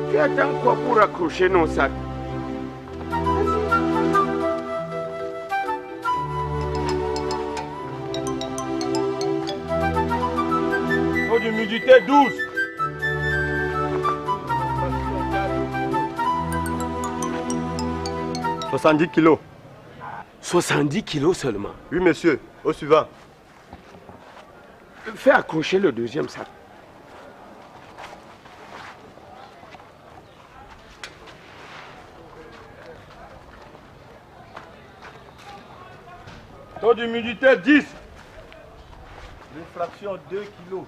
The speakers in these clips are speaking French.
Tu attends quoi pour accrocher nos sacs? Taux d'humidité 12. « 70 kilos. 70 kilos seulement. Oui, monsieur. Au suivant. Fais accrocher le deuxième sac. Taux d'humidité 10. Réfraction 2 kilos.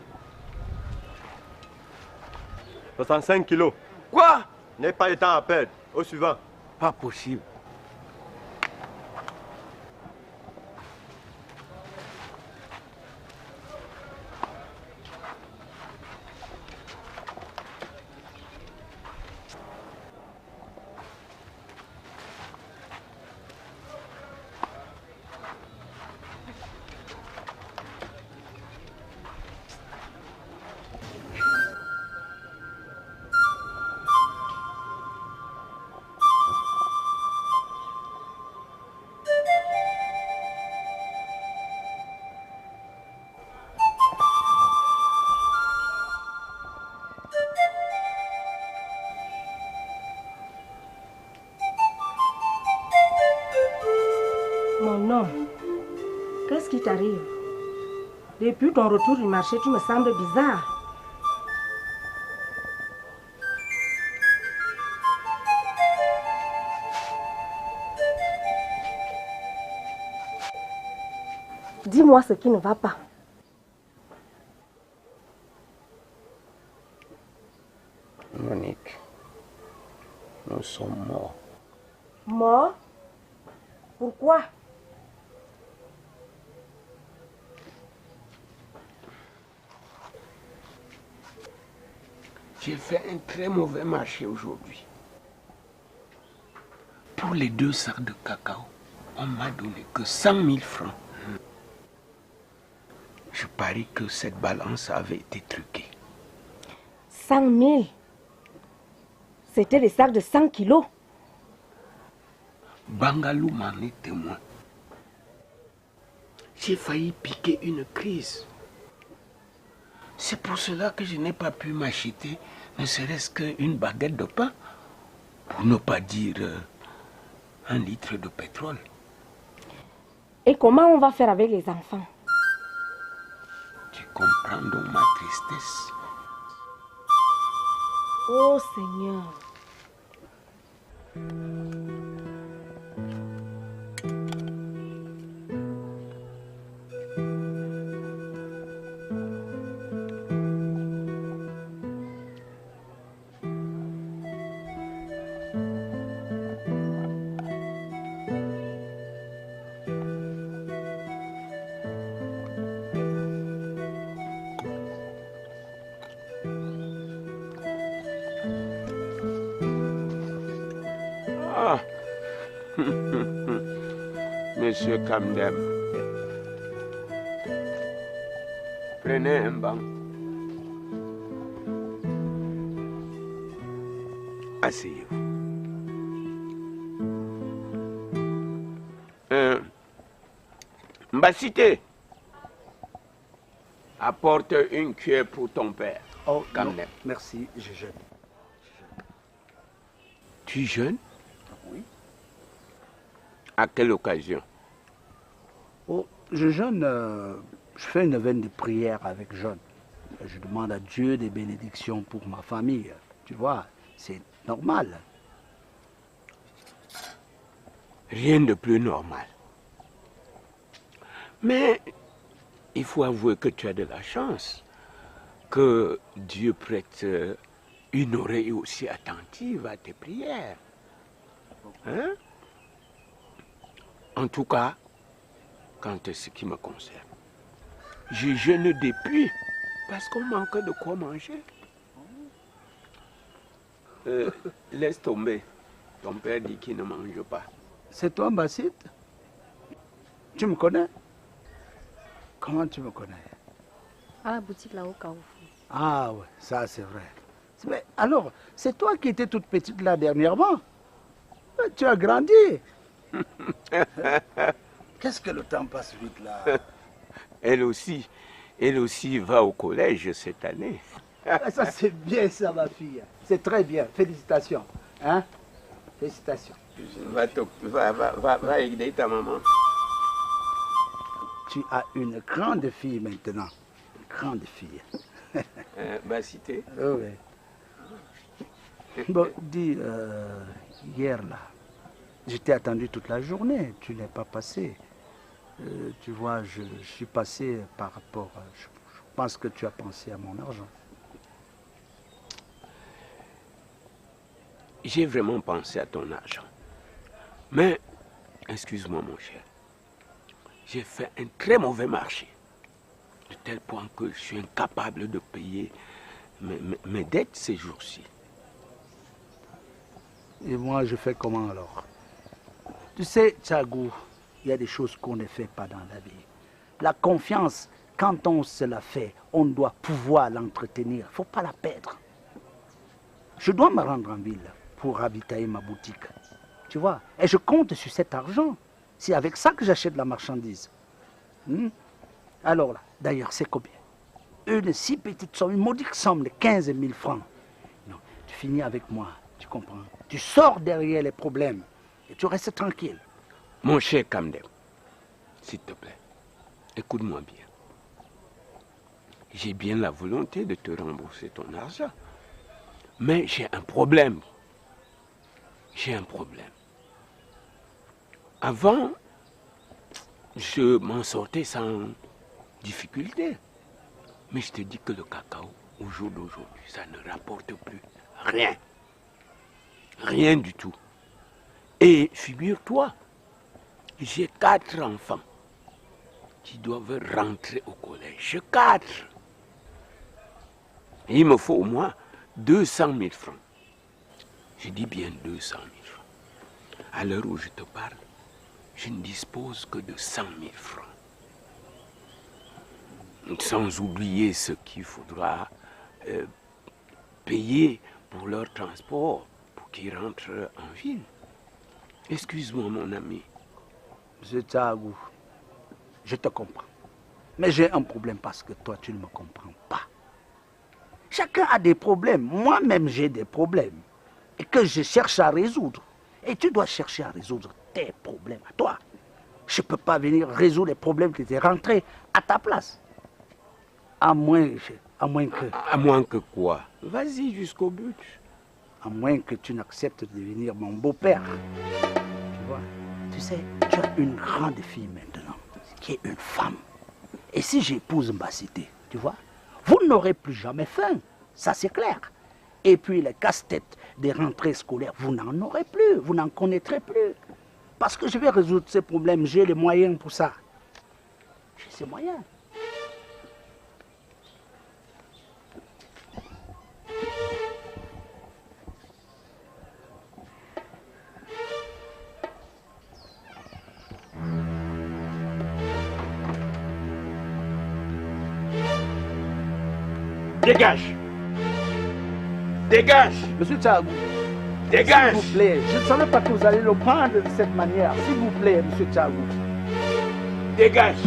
65 kilos. Quoi? N'ayez pas le temps à perdre. Au suivant. Pas possible. Mon homme, qu'est-ce qui t'arrive? Depuis ton retour du marché, tu me sembles bizarre. Dis-moi ce qui ne va pas. Monique, nous sommes morts. Mort? Pourquoi? J'ai fait un très mauvais marché aujourd'hui. Pour les 2 sacs de cacao, on m'a donné que 100 000 francs. Je parie que cette balance avait été truquée. 100 000? C'était des sacs de 100 kilos. Bangalou m'en est témoin. J'ai failli piquer une crise. C'est pour cela que je n'ai pas pu m'acheter ne serait-ce qu'une baguette de pain, pour ne pas dire 1 litre de pétrole. Et comment on va faire avec les enfants? Tu comprends donc ma tristesse. Oh Seigneur. Ah. Monsieur Kamdem, prenez un banc. Asseyez-vous. Mbacité, apporte une cuillère pour ton père. Oh, Kamdem. non, merci, je jeûne. Tu jeûnes? Oui. À quelle occasion? Oh, je jeûne, je fais une veine de prière avec jeûne. Je demande à Dieu des bénédictions pour ma famille. Tu vois, c'est normal. Rien de plus normal. Mais il faut avouer que tu as de la chance, que Dieu prête une oreille aussi attentive à tes prières. Hein? En tout cas, quant à ce qui me concerne, je jeûne depuis parce qu'on manque de quoi manger. Laisse tomber. Ton père dit qu'il ne mange pas. C'est toi, Mbassit? Tu me connais? Comment tu me connais? À la boutique là au Carrefour. Ah ouais, ça c'est vrai. Mais alors, c'est toi qui étais toute petite là dernièrement. Tu as grandi. Qu'est-ce que le temps passe vite là? Elle aussi va au collège cette année. Ça c'est bien ça ma fille. C'est très bien. Félicitations. Hein? Félicitations. Va aider ta maman. Tu as une grande fille maintenant. Une grande fille. Bah cité. Oui. Bon, dis, hier là, je t'ai attendu toute la journée, tu n'es pas passé. Tu vois, je suis passé par rapport à... Je pense que tu as pensé à mon argent. J'ai vraiment pensé à ton argent. Mais, excuse-moi mon cher, j'ai fait un très mauvais marché. De tel point que je suis incapable de payer mes dettes ces jours-ci. Et moi, je fais comment alors? Tu sais, Thiago, il y a des choses qu'on ne fait pas dans la vie. La confiance, quand on se la fait, on doit pouvoir l'entretenir. Il ne faut pas la perdre. Je dois me rendre en ville pour ravitailler ma boutique. Tu vois? Et je compte sur cet argent. C'est avec ça que j'achète la marchandise. Alors là, d'ailleurs, c'est combien? Une si petite somme, une modique somme de 15 000 francs. Non, tu finis avec moi, tu comprends? Tu sors derrière les problèmes et tu restes tranquille. Mon cher Kamdem, s'il te plaît, écoute-moi bien. J'ai bien la volonté de te rembourser ton argent. Mais j'ai un problème. J'ai un problème. Avant, je m'en sortais sans difficulté. Mais je te dis que le cacao, au jour d'aujourd'hui, ça ne rapporte plus rien. Rien du tout. Et figure-toi, j'ai 4 enfants qui doivent rentrer au collège. 4. Et il me faut au moins 200 000 francs. Je dis bien 200 000 francs. À l'heure où je te parle, je ne dispose que de 100 000 francs. Sans oublier ce qu'il faudra payer pour leur transport, pour qu'ils rentrent en ville. Excuse-moi, mon ami. Monsieur Thiago, je te comprends. Mais j'ai un problème parce que toi, tu ne me comprends pas. Chacun a des problèmes. Moi-même, j'ai des problèmes. Et que je cherche à résoudre. Et tu dois chercher à résoudre tes problèmes à toi. Je ne peux pas venir résoudre les problèmes qui étaient rentrés à ta place. À moins que... À moins que quoi? Vas-y jusqu'au but. À moins que tu n'acceptes de devenir mon beau-père. Tu vois, tu sais, tu as une grande fille maintenant, qui est une femme. Et si j'épouse Mbacité, tu vois, vous n'aurez plus jamais faim. Ça, c'est clair. Et puis, les casse-têtes des rentrées scolaires, vous n'en aurez plus. Vous n'en connaîtrez plus. Parce que je vais résoudre ces problèmes. J'ai les moyens pour ça. J'ai ces moyens. Dégage! Dégage! Monsieur Thiago, Dégage! s'il vous plaît, je ne savais pas que vous allez le prendre de cette manière. S'il vous plaît, monsieur Thiago. Dégage!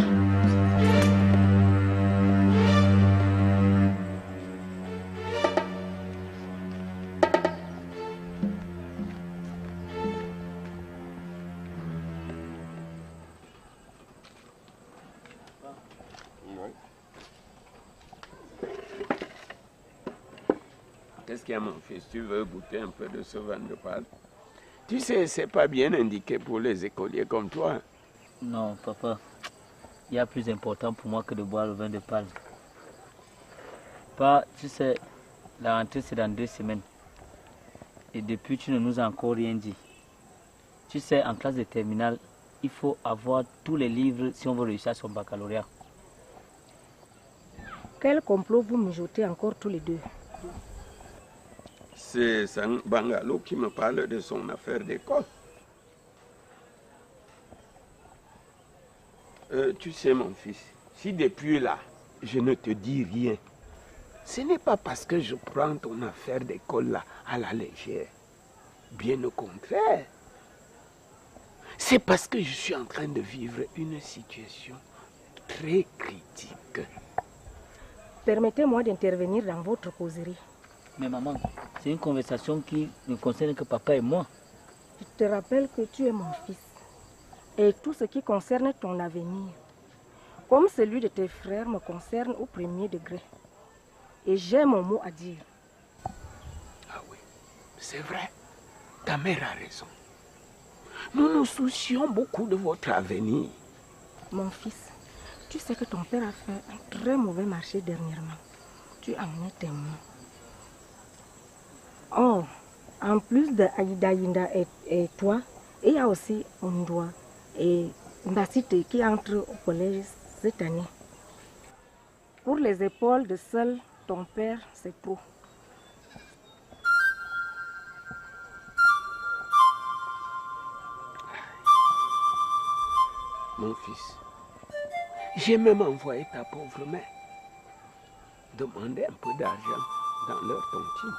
Qu'est-ce qu'il y a, mon fils? Tu veux goûter un peu de ce vin de palme? Tu sais, c'est pas bien indiqué pour les écoliers comme toi. Non, papa. Il y a plus important pour moi que de boire le vin de palme. Pas, tu sais, la rentrée c'est dans 2 semaines. Et depuis, tu ne nous as encore rien dit. Tu sais, en classe de terminale, il faut avoir tous les livres si on veut réussir à son baccalauréat. Quel complot vous mijotez encore tous les deux? C'est Sang Bangalo qui me parle de son affaire d'école. Tu sais, mon fils, si depuis là, je ne te dis rien, Ce n'est pas parce que je prends ton affaire d'école là à la légère. Bien au contraire. C'est parce que je suis en train de vivre une situation très critique. Permettez-moi d'intervenir dans votre causerie. Mais maman, c'est une conversation qui ne concerne que papa et moi. Je te rappelle que tu es mon fils. Et tout ce qui concerne ton avenir, comme celui de tes frères, me concerne au premier degré. Et j'ai mon mot à dire. Ah oui, c'est vrai. Ta mère a raison. Nous nous soucions beaucoup de votre avenir. Mon fils, tu sais que ton père a fait un très mauvais marché dernièrement. Tu en es témoin. Oh, en plus de Aïda et toi, il y a aussi Ondoa et Mbasite qui entrent au collège cette année. Pour les épaules de seul ton père, c'est trop. Mon fils, j'ai même envoyé ta pauvre mère demander un peu d'argent dans leur tontine.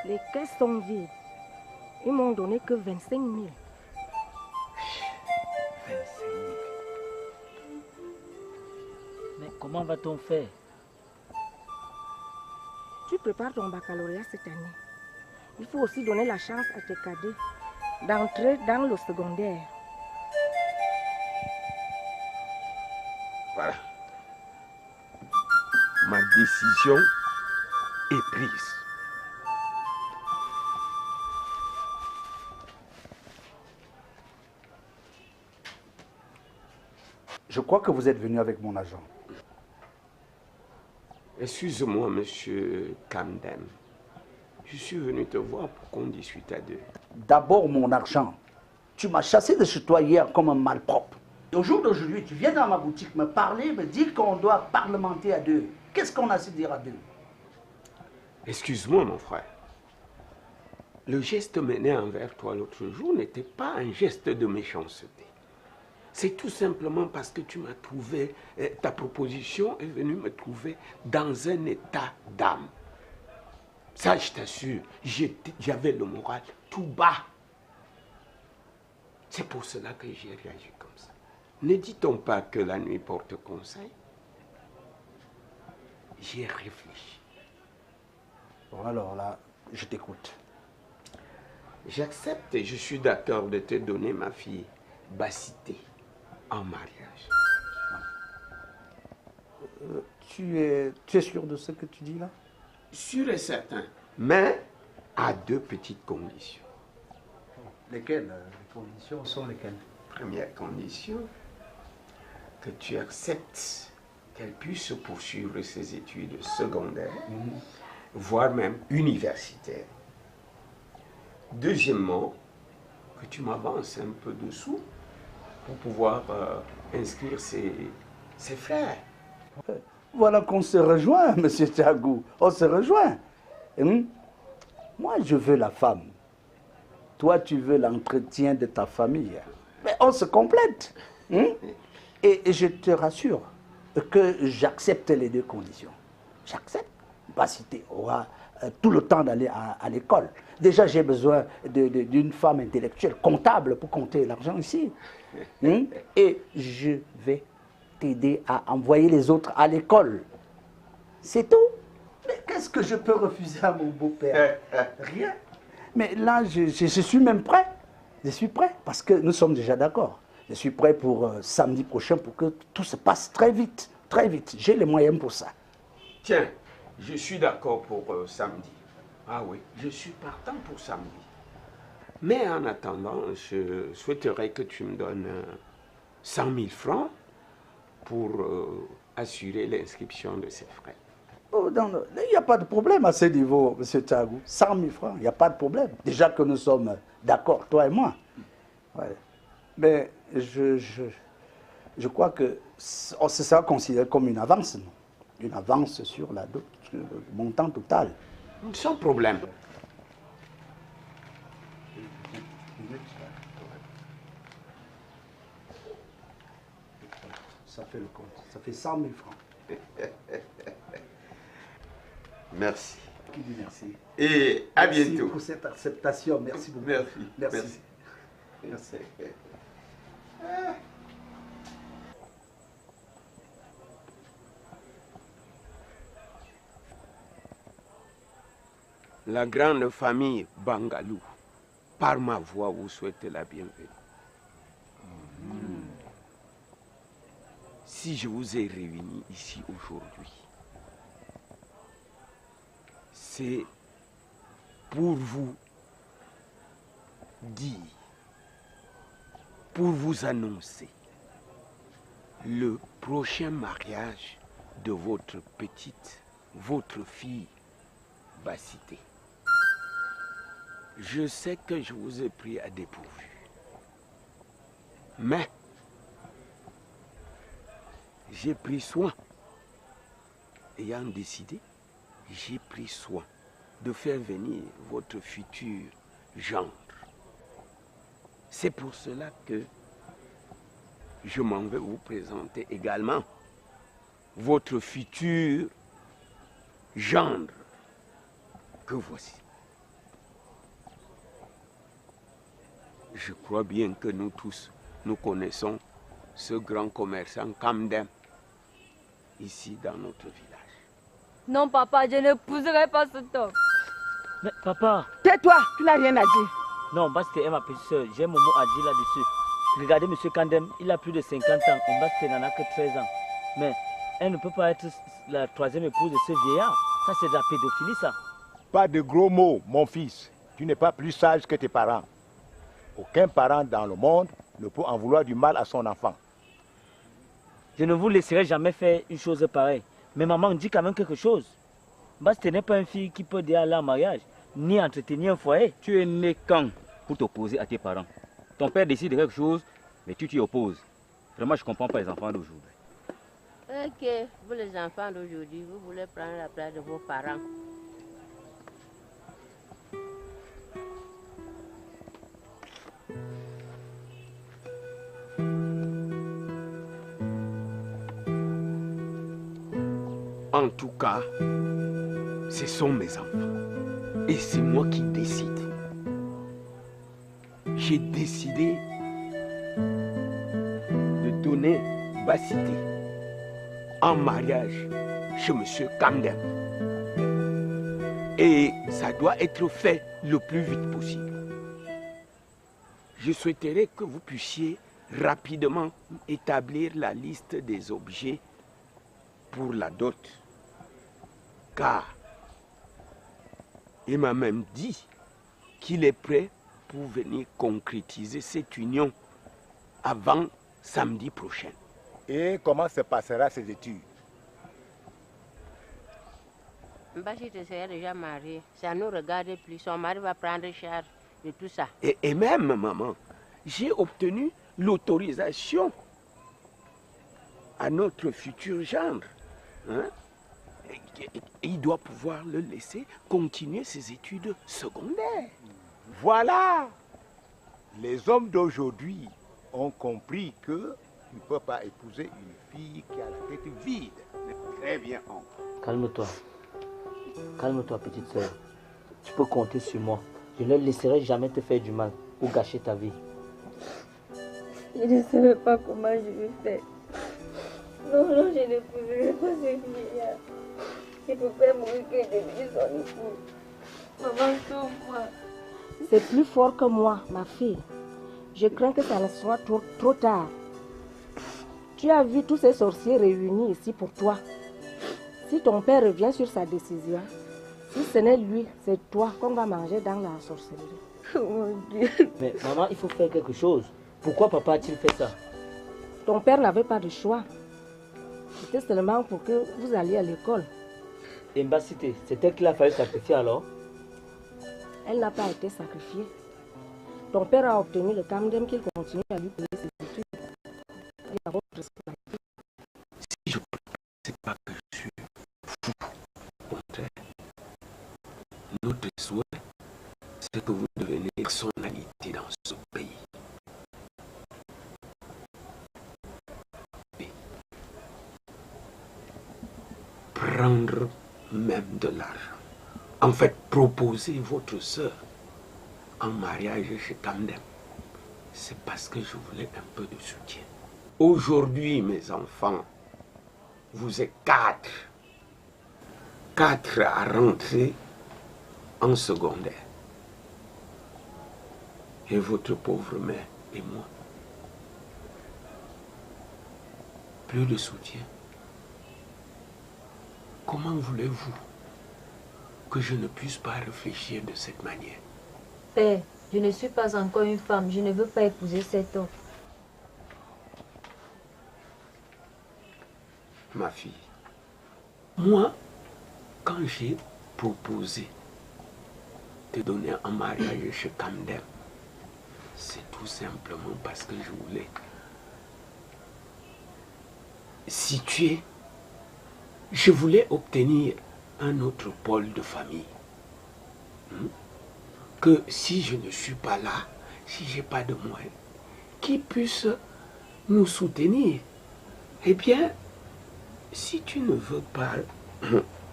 Les caisses sont vides. Ils m'ont donné que 25 000. 25 000. Mais comment va-t-on faire? Tu prépares ton baccalauréat cette année. Il faut aussi donner la chance à tes cadets d'entrer dans le secondaire. Voilà. Ma décision est prise. Je crois que vous êtes venu avec mon agent. Excuse-moi, monsieur Camden. Je suis venu te voir pour qu'on discute à deux. D'abord mon argent. Tu m'as chassé de chez toi hier comme un malpropre. Et au jour d'aujourd'hui, tu viens dans ma boutique me parler, me dire qu'on doit parlementer à deux. Qu'est-ce qu'on a à se dire à deux? Excuse-moi, mon frère. Le geste mené envers toi l'autre jour n'était pas un geste de méchanceté. C'est tout simplement parce que tu m'as trouvé, ta proposition est venue me trouver dans un état d'âme. Ça, je t'assure, j'avais le moral tout bas. C'est pour cela que j'ai réagi comme ça. Ne dit-on pas que la nuit porte conseil? J'ai réfléchi. Bon alors là, je t'écoute. J'accepte et je suis d'accord de te donner ma fille Bassité en mariage. Tu es sûr de ce que tu dis là? Sûr et certain, mais à deux petites conditions. Lesquelles? Les conditions sont lesquelles? Première condition, que tu acceptes qu'elle puisse poursuivre ses études secondaires, voire même universitaires. Deuxièmement, que tu m'avances un peu de sous pour pouvoir inscrire ses frères. Voilà qu'on se rejoint, monsieur Thiagou. On se rejoint. Moi, je veux la femme. Toi, tu veux l'entretien de ta famille. Mais on se complète. Et je te rassure que j'accepte les deux conditions. J'accepte. Bassité aura tout le temps d'aller à l'école. Déjà, j'ai besoin d'une femme intellectuelle, comptable, pour compter l'argent ici. Et je vais t'aider à envoyer les autres à l'école. C'est tout. Mais qu'est-ce que je peux refuser à mon beau-père? Rien. Mais là, je suis même prêt. Je suis prêt parce que nous sommes déjà d'accord. Je suis prêt pour samedi prochain pour que tout se passe très vite. Très vite. J'ai les moyens pour ça. Tiens, je suis d'accord pour samedi. Ah oui, je suis partant pour samedi. Mais en attendant, je souhaiterais que tu me donnes 100 000 francs pour assurer l'inscription de ses frais. Oh, il n'y a pas de problème à ce niveau, M. Thiagou. 100 000 francs, il n'y a pas de problème. Déjà que nous sommes d'accord, toi et moi. Ouais. Mais je crois que ça sera considéré comme une avance, non? Une avance sur le montant total. Sans problème. Ça fait le compte. Ça fait 100 000 francs. Merci. Qui dit merci. Et à Merci bientôt. pour cette acceptation. Merci beaucoup. Merci. Merci. Merci. La grande famille Bangalou, par ma voix, vous souhaite la bienvenue. Si je vous ai réunis ici aujourd'hui, c'est pour vous dire, pour vous annoncer le prochain mariage de votre petite, votre fille Bassité. Je sais que je vous ai pris à dépourvu, mais j'ai pris soin, ayant décidé, j'ai pris soin de faire venir votre futur gendre. C'est pour cela que je m'en vais vous présenter également votre futur gendre que voici. Je crois bien que nous tous, nous connaissons ce grand commerçant Kamdem, ici dans notre village. Non, papa, je n'épouserai pas cet homme. Mais papa, Tais-toi, tu n'as rien à dire. non, Basté est ma petite soeur. J'ai mon mot à dire là-dessus. Regardez M. Kandem, il a plus de 50 ans et Basté n'en a que 13 ans. Mais elle ne peut pas être la troisième épouse de ce vieillard. Ça, c'est de la pédophilie, ça. Pas de gros mots, mon fils. Tu n'es pas plus sage que tes parents. Aucun parent dans le monde ne peut en vouloir du mal à son enfant. Je ne vous laisserai jamais faire une chose pareille. Mais maman dit quand même quelque chose. Basté n'est pas une fille qui peut dire aller en mariage, ni entretenir un foyer. Tu es né quand pour t'opposer à tes parents? Ton père décide de quelque chose, mais tu t'y opposes. Vraiment, je ne comprends pas les enfants d'aujourd'hui. Ok, vous les enfants d'aujourd'hui, vous voulez prendre la place de vos parents. En tout cas, ce sont mes enfants. Et c'est moi qui décide. J'ai décidé de donner Bassité en mariage chez M. Kamdem. Et ça doit être fait le plus vite possible. Je souhaiterais que vous puissiez rapidement établir la liste des objets pour la dot. Car il m'a même dit qu'il est prêt pour venir concrétiser cette union avant samedi prochain. Et comment se passera ces études? Bassité serait déjà mariée. Ça ne nous regarde plus. Son mari va prendre charge de tout ça. Et même, maman, j'ai obtenu l'autorisation à notre futur gendre. Hein? Il doit pouvoir le laisser continuer ses études secondaires. Voilà. Les hommes d'aujourd'hui ont compris que tu ne peux pas épouser une fille qui a la tête vide. Très bien, oncle. Calme-toi. Calme-toi, petite soeur. Tu peux compter sur moi. Je ne laisserai jamais te faire du mal ou gâcher ta vie. Je ne savais pas comment je vais faire. Non, non, je n'épouserai pas ce vieillard. Il faut faire mourir que je devienne son époux. Maman, sauve-moi. C'est plus fort que moi, ma fille. Je crains que ça ne soit trop tard. Tu as vu tous ces sorciers réunis ici pour toi. Si ton père revient sur sa décision, si ce n'est lui, c'est toi qu'on va manger dans la sorcellerie. Oh mon Dieu. Mais maman, il faut faire quelque chose. Pourquoi papa a-t-il fait ça? Ton père n'avait pas de choix. C'était seulement pour que vous alliez à l'école. Et Bassité, c'est elle qu'il a fallu sacrifier alors? Elle n'a pas été sacrifiée. Ton père a obtenu le Kamdem qu'il continue à lui payer ses études. Et à votre responsabilité. Si je ne sais pas que je suis fou, au contraire, notre souhait, c'est que vous deveniez personnalité dans ce pays. prendre même de l'argent. En fait, proposer votre sœur en mariage chez Camden, c'est parce que je voulais un peu de soutien. Aujourd'hui, mes enfants, vous êtes 4. 4 à rentrer en secondaire. Et votre pauvre mère et moi. Plus de soutien. Comment voulez-vous que je ne puisse pas réfléchir de cette manière? Père, je ne suis pas encore une femme. Je ne veux pas épouser cet homme. Ma fille, moi, quand j'ai proposé de donner un mariage chez Camden, c'est tout simplement parce que je voulais situer, je voulais obtenir un autre pôle de famille. Que si je ne suis pas là, si je n'ai pas de moyens, qui puisse nous soutenir. Eh bien, si tu ne veux pas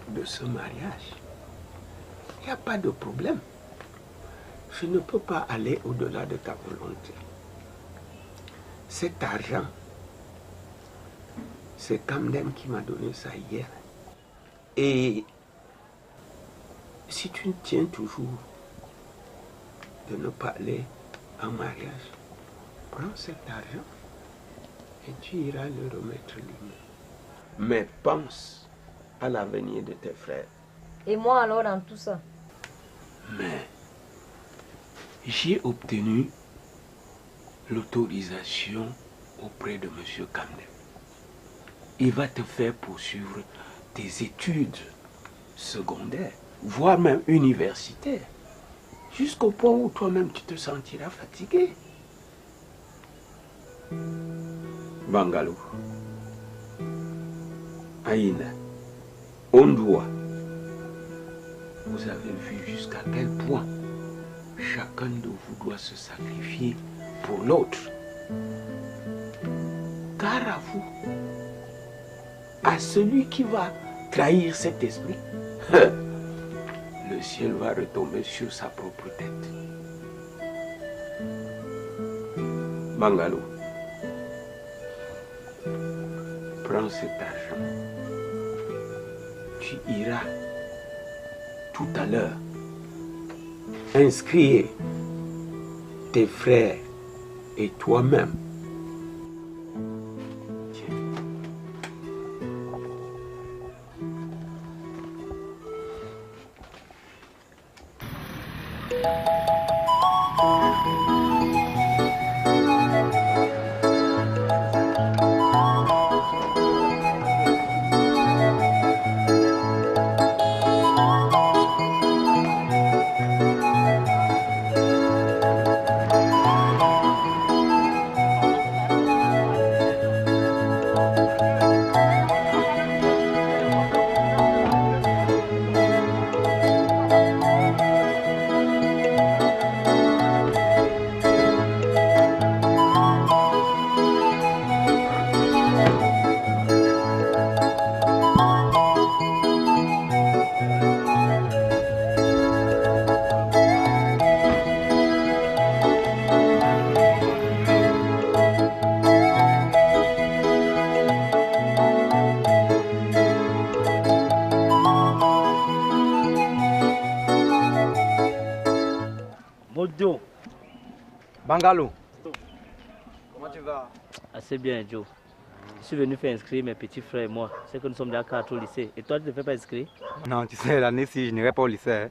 de ce mariage, il n'y a pas de problème. Je ne peux pas aller au-delà de ta volonté. Cet argent, c'est Camden qui m'a donné ça hier. Et si tu tiens toujours de ne pas aller en mariage, prends cet argent et tu iras le remettre lui-même. Mais pense à l'avenir de tes frères. Et moi alors dans tout ça? Mais j'ai obtenu l'autorisation auprès de M. Camden. Il va te faire poursuivre tes études secondaires, voire même universitaires, jusqu'au point où toi-même tu te sentiras fatigué. Bangalore, Aïna, Ondua, vous avez vu jusqu'à quel point chacun de vous doit se sacrifier pour l'autre. Car à vous, à celui qui va trahir cet esprit, le ciel va retomber sur sa propre tête. Bangalo, prends cet argent. Tu iras tout à l'heure inscrire tes frères et toi-même. Bangalo. Comment tu vas? Assez bien, Joe. Je suis venu faire inscrire mes petits frères et moi. C'est que nous sommes déjà 4 au lycée. Et toi, tu ne te fais pas inscrire? Non, tu sais, l'année-ci, je n'irai pas au lycée.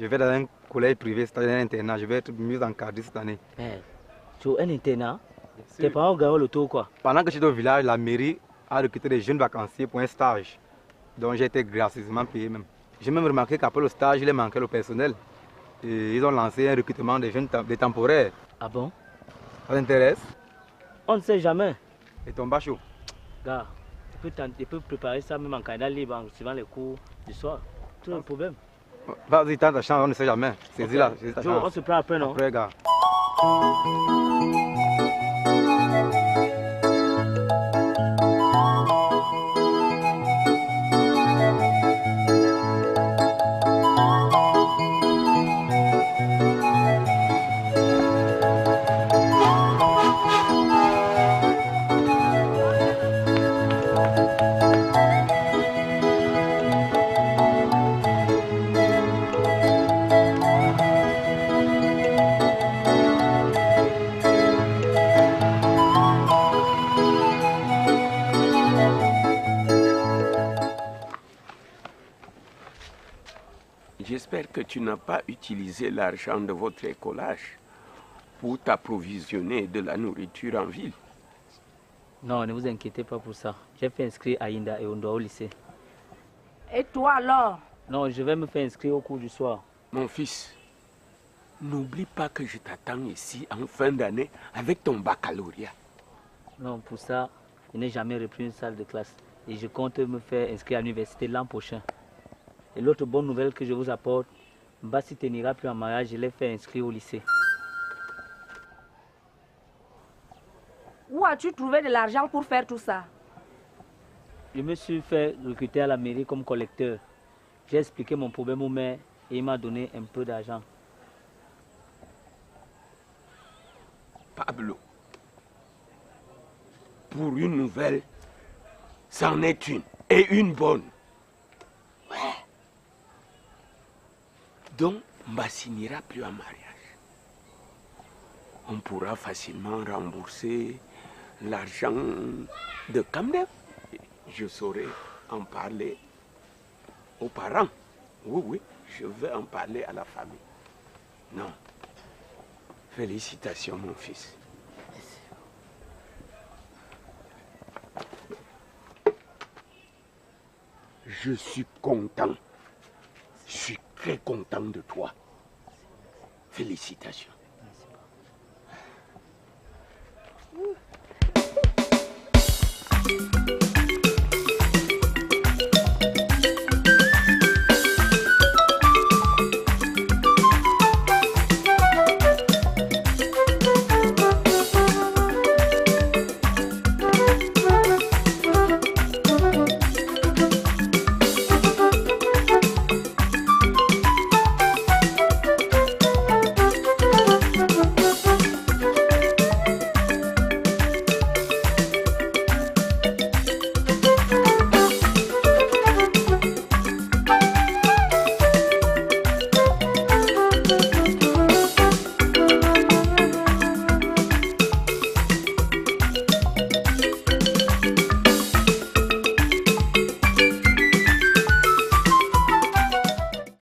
Je vais dans un collège privé, c'est-à-dire un internat. Je vais être mieux encadré cette année. Joe, un internat? Tes parents ont gagné le tour ou quoi? Pendant que j'étais au village, la mairie a recruté des jeunes vacanciers pour un stage. Donc j'ai été gracieusement payé même. J'ai même remarqué qu'après le stage, il manquait le personnel. Et ils ont lancé un recrutement des jeunes des temporaires. Ah bon? Ça t'intéresse? On ne sait jamais. Et ton bachot? Gars, tu peux préparer ça même en candidat libre, en suivant les cours du soir. Tout un problème. Vas-y, tente ta chance, on ne sait jamais. Saisis-la, saisis ta chance. On se prend après, non? Après, gars. dire que tu n'as pas utilisé l'argent de votre écolage pour t'approvisionner de la nourriture en ville. Non, ne vous inquiétez pas pour ça. J'ai fait inscrire Aïnda et Ondoa au lycée. Et toi alors? Non, je vais me faire inscrire au cours du soir. Mon fils, n'oublie pas que je t'attends ici en fin d'année avec ton baccalauréat. Non, pour ça, je n'ai jamais repris une salle de classe. Et je compte me faire inscrire à l'université l'an prochain. Et l'autre bonne nouvelle que je vous apporte, Bassite n'ira plus en mariage, je l'ai fait inscrire au lycée. Où as-tu trouvé de l'argent pour faire tout ça? Je me suis fait recruter à la mairie comme collecteur. J'ai expliqué mon problème au maire et il m'a donné un peu d'argent. Pablo, pour une nouvelle, c'en est une, et une bonne. Ouais. Donc, Mbassi n'ira plus en mariage. On pourra facilement rembourser l'argent de Kamdev. Je saurai en parler aux parents. Oui, oui, je vais en parler à la famille. Non. Félicitations, mon fils. Je suis content. Je suis très content de toi. Félicitations. Merci.